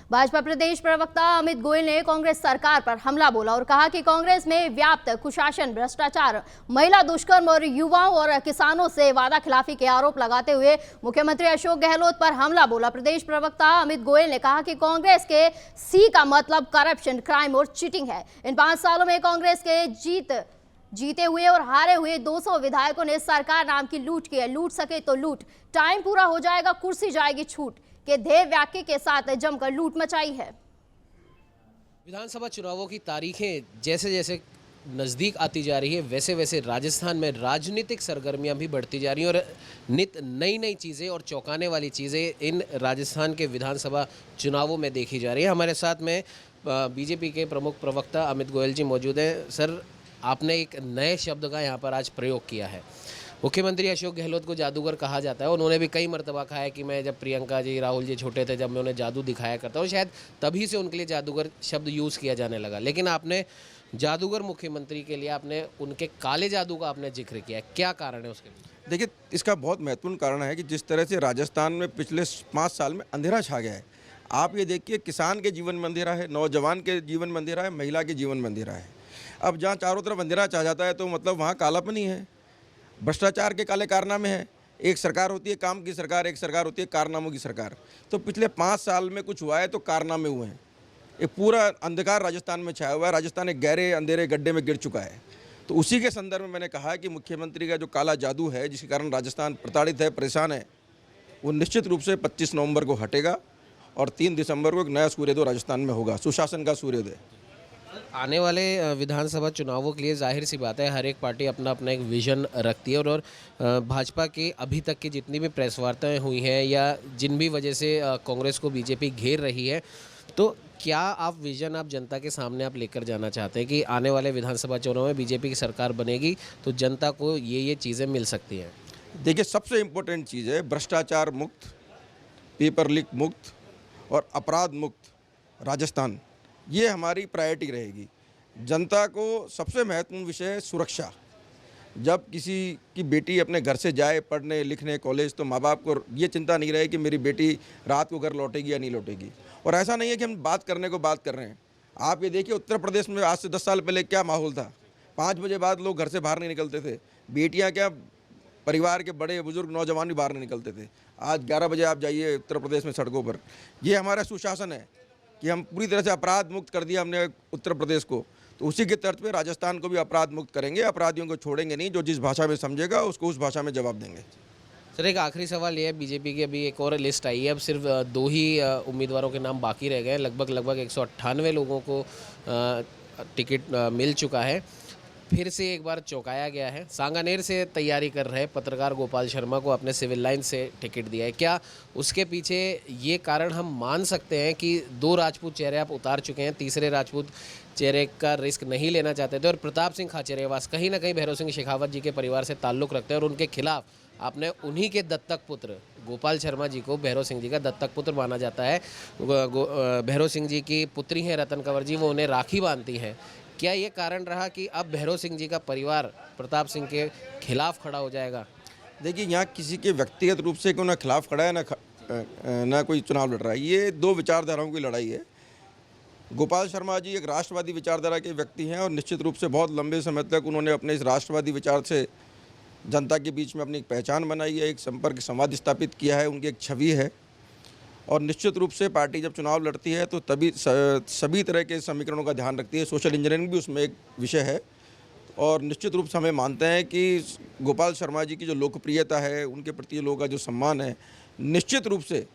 भाजपा प्रदेश प्रवक्ता अमित गोयल ने कांग्रेस सरकार पर हमला बोला और कहा कि कांग्रेस में व्याप्त कुशासन, भ्रष्टाचार, महिला दुष्कर्म और युवाओं और किसानों से वादा खिलाफी के आरोप लगाते हुए मुख्यमंत्री अशोक गहलोत पर हमला बोला। प्रदेश प्रवक्ता अमित गोयल ने कहा कि कांग्रेस के सी का मतलब करप्शन, क्राइम और चीटिंग है। इन 5 सालों में कांग्रेस के जीते हुए और हारे हुए 200 विधायकों ने सरकार नाम की लूट की है। लूट सके तो लूट, टाइम पूरा हो जाएगा कुर्सी जाएगी छूट के ध्येय वाक्य के साथ जमकर लूट मचाई है। विधानसभा चुनावों की तारीखें जैसे जैसे नज़दीक आती जा रही है वैसे वैसे राजस्थान में राजनीतिक सरगर्मियां भी बढ़ती जा रही हैं और नित नई नई चीज़ें और चौंकाने वाली चीज़ें इन राजस्थान के विधानसभा चुनावों में देखी जा रही है। हमारे साथ में बीजेपी के प्रमुख प्रवक्ता अमित गोयल जी मौजूद हैं। सर, आपने एक नए शब्द का यहाँ पर आज प्रयोग किया है। मुख्यमंत्री अशोक गहलोत को जादूगर कहा जाता है। उन्होंने भी कई मरतबा कहा है कि मैं जब प्रियंका जी, राहुल जी छोटे थे, जब मैं उन्हें जादू दिखाया करता हूँ, शायद तभी से उनके लिए जादूगर शब्द यूज़ किया जाने लगा। लेकिन आपने जादूगर मुख्यमंत्री के लिए आपने उनके काले जादू का आपने जिक्र किया, क्या कारण है उसके? देखिए, इसका बहुत महत्वपूर्ण कारण है कि जिस तरह से राजस्थान में पिछले 5 साल में अंधेरा छा गया है। आप ये देखिए, किसान के जीवन में अंधेरा है, नौजवान के जीवन में अंधेरा है, महिला के जीवन में अंधेरा है। अब जहाँ चारों तरफ अंधेरा छा जाता है तो मतलब वहाँ कालापन ही है, भ्रष्टाचार के काले कारनामे हैं। एक सरकार होती है काम की सरकार, एक सरकार होती है कारनामों की सरकार। तो पिछले 5 साल में कुछ हुआ है तो कारनामे हुए हैं। एक पूरा अंधकार राजस्थान में छाया हुआ है। राजस्थान एक गहरे अंधेरे गड्ढे में गिर चुका है। तो उसी के संदर्भ में मैंने कहा कि मुख्यमंत्री का जो काला जादू है, जिसके कारण राजस्थान प्रताड़ित है, परेशान है, वो निश्चित रूप से 25 नवंबर को हटेगा और 3 दिसंबर को एक नया सूर्योदय राजस्थान में होगा, सुशासन का सूर्योदय। आने वाले विधानसभा चुनावों के लिए जाहिर सी बात है हर एक पार्टी अपना अपना एक विज़न रखती है और भाजपा के अभी तक की जितनी भी प्रेस वार्ताएं हुई हैं या जिन भी वजह से कांग्रेस को बीजेपी घेर रही है, तो क्या आप विज़न आप जनता के सामने आप लेकर जाना चाहते हैं कि आने वाले विधानसभा चुनाव में बीजेपी की सरकार बनेगी तो जनता को ये चीज़ें मिल सकती हैं? देखिए, सबसे इम्पोर्टेंट चीज़ है भ्रष्टाचार मुक्त, पेपर लीक मुक्त और अपराध मुक्त राजस्थान। ये हमारी प्रायोरिटी रहेगी। जनता को सबसे महत्वपूर्ण विषय है सुरक्षा। जब किसी की बेटी अपने घर से जाए पढ़ने लिखने कॉलेज, तो माँ बाप को ये चिंता नहीं रहे कि मेरी बेटी रात को घर लौटेगी या नहीं लौटेगी। और ऐसा नहीं है कि हम बात करने को बात कर रहे हैं। आप ये देखिए, उत्तर प्रदेश में आज से 10 साल पहले क्या माहौल था। 5 बजे बाद लोग घर से बाहर नहीं निकलते थे। बेटियाँ क्या, परिवार के बड़े बुजुर्ग नौजवान भी बाहर नहीं निकलते थे। आज 11 बजे आप जाइए उत्तर प्रदेश में सड़कों पर। ये हमारा सुशासन है कि हम पूरी तरह से अपराध मुक्त कर दिया हमने उत्तर प्रदेश को। तो उसी के तर्ज पे राजस्थान को भी अपराध मुक्त करेंगे। अपराधियों को छोड़ेंगे नहीं, जो जिस भाषा में समझेगा उसको उस भाषा में जवाब देंगे। सर, एक आखिरी सवाल ये है, बीजेपी की अभी एक और लिस्ट आई है, अब सिर्फ 2 ही उम्मीदवारों के नाम बाकी रह गए हैं। लगभग 198 लोगों को टिकट मिल चुका है। फिर से एक बार चौंकाया गया है। सांगानेर से तैयारी कर रहे पत्रकार गोपाल शर्मा को अपने सिविल लाइन से टिकट दिया है। क्या उसके पीछे ये कारण हम मान सकते हैं कि 2 राजपूत चेहरे आप उतार चुके हैं, तीसरे राजपूत चेहरे का रिस्क नहीं लेना चाहते थे और प्रताप सिंह खाचरियावास कहीं ना कहीं भैरव सिंह शेखावत जी के परिवार से ताल्लुक़ रखते हैं और उनके खिलाफ आपने उन्हीं के दत्तक पुत्र गोपाल शर्मा जी को भैरव सिंह जी का दत्तक पुत्र माना जाता है। भैरव सिंह जी की पुत्री हैं रतन कंवर जी, वो उन्हें राखी बांधती हैं। क्या ये कारण रहा कि अब भैरव सिंह जी का परिवार प्रताप सिंह के खिलाफ खड़ा हो जाएगा? देखिए, यहाँ किसी के व्यक्तिगत रूप से कोई ना खिलाफ खड़ा है ना कोई चुनाव लड़ रहा है। ये 2 विचारधाराओं की लड़ाई है। गोपाल शर्मा जी एक राष्ट्रवादी विचारधारा के व्यक्ति हैं और निश्चित रूप से बहुत लंबे समय तक उन्होंने अपने इस राष्ट्रवादी विचार से जनता के बीच में अपनी एक पहचान बनाई है, एक संपर्क संवाद स्थापित किया है, उनकी एक छवि है। और निश्चित रूप से पार्टी जब चुनाव लड़ती है तो तभी सभी तरह के समीकरणों का ध्यान रखती है। सोशल इंजीनियरिंग भी उसमें एक विषय है। और निश्चित रूप से हमें मानते हैं कि गोपाल शर्मा जी की जो लोकप्रियता है, उनके प्रति लोगों का जो सम्मान है, निश्चित रूप से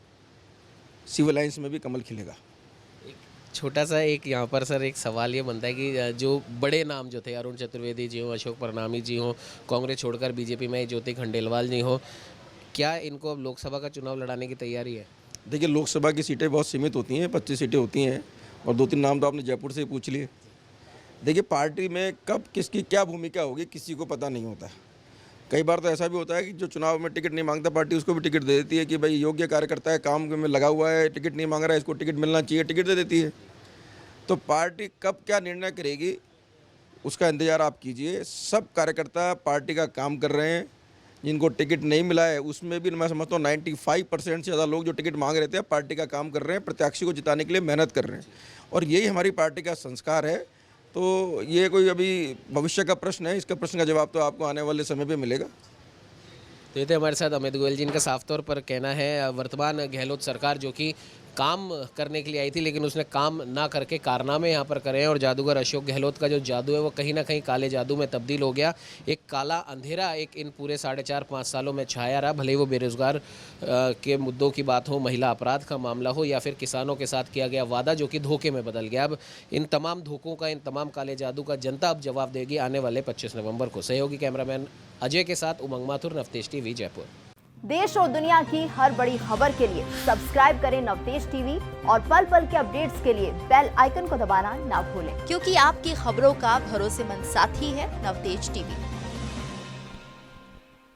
सिविल लाइन्स में भी कमल खिलेगा। छोटा सा एक यहाँ पर सर एक सवाल ये बनता है कि जो बड़े नाम जो थे, अरुण चतुर्वेदी जी हों, अशोक परनामी जी हों, कांग्रेस छोड़कर बीजेपी में ज्योति खंडेलवाल जी हों, क्या इनको अब लोकसभा का चुनाव लड़ाने की तैयारी है? देखिए, लोकसभा की सीटें बहुत सीमित होती हैं, 25 सीटें होती हैं और 2-3 नाम तो आपने जयपुर से ही पूछ लिए। देखिए, पार्टी में कब किसकी क्या भूमिका होगी किसी को पता नहीं होता। कई बार तो ऐसा भी होता है कि जो चुनाव में टिकट नहीं मांगता पार्टी उसको भी टिकट दे देती है कि भाई योग्य कार्यकर्ता है, काम में लगा हुआ है, टिकट नहीं मांग रहा है, इसको टिकट मिलना चाहिए, टिकट दे देती है। तो पार्टी कब क्या निर्णय करेगी उसका इंतजार आप कीजिए। सब कार्यकर्ता पार्टी का काम कर रहे हैं। जिनको टिकट नहीं मिला है उसमें भी मैं समझता हूँ 95% से ज़्यादा लोग जो टिकट मांग रहे थे पार्टी का काम कर रहे हैं, प्रत्याशी को जिताने के लिए मेहनत कर रहे हैं और यही हमारी पार्टी का संस्कार है। तो ये कोई अभी भविष्य का प्रश्न है, इसका प्रश्न का जवाब तो आपको आने वाले समय पे मिलेगा। तो ये थे हमारे साथ अमित गोयल जी। इनका साफ तौर पर कहना है वर्तमान गहलोत सरकार जो कि काम करने के लिए आई थी लेकिन उसने काम ना करके कारनामे यहाँ पर करे हैं और जादूगर अशोक गहलोत का जो जादू है वो कहीं ना कहीं काले जादू में तब्दील हो गया। एक काला अंधेरा एक इन पूरे 4.5-5 सालों में छाया रहा, भले ही वो बेरोजगार के मुद्दों की बात हो, महिला अपराध का मामला हो या फिर किसानों के साथ किया गया वादा जो कि धोखे में बदल गया। अब इन तमाम धोखों का, इन तमाम काले जादू का जनता अब जवाब देगी आने वाले 25 नवंबर को। सहयोगी कैमरामैन अजय के साथ उमंग माथुर, नवतेज टीवी, जयपुर। देश और दुनिया की हर बड़ी खबर के लिए सब्सक्राइब करें नवतेज टीवी और पल पल के अपडेट्स के लिए बेल आइकन को दबाना ना भूलें, क्योंकि आपकी खबरों का भरोसेमंद साथी है नवतेज टीवी।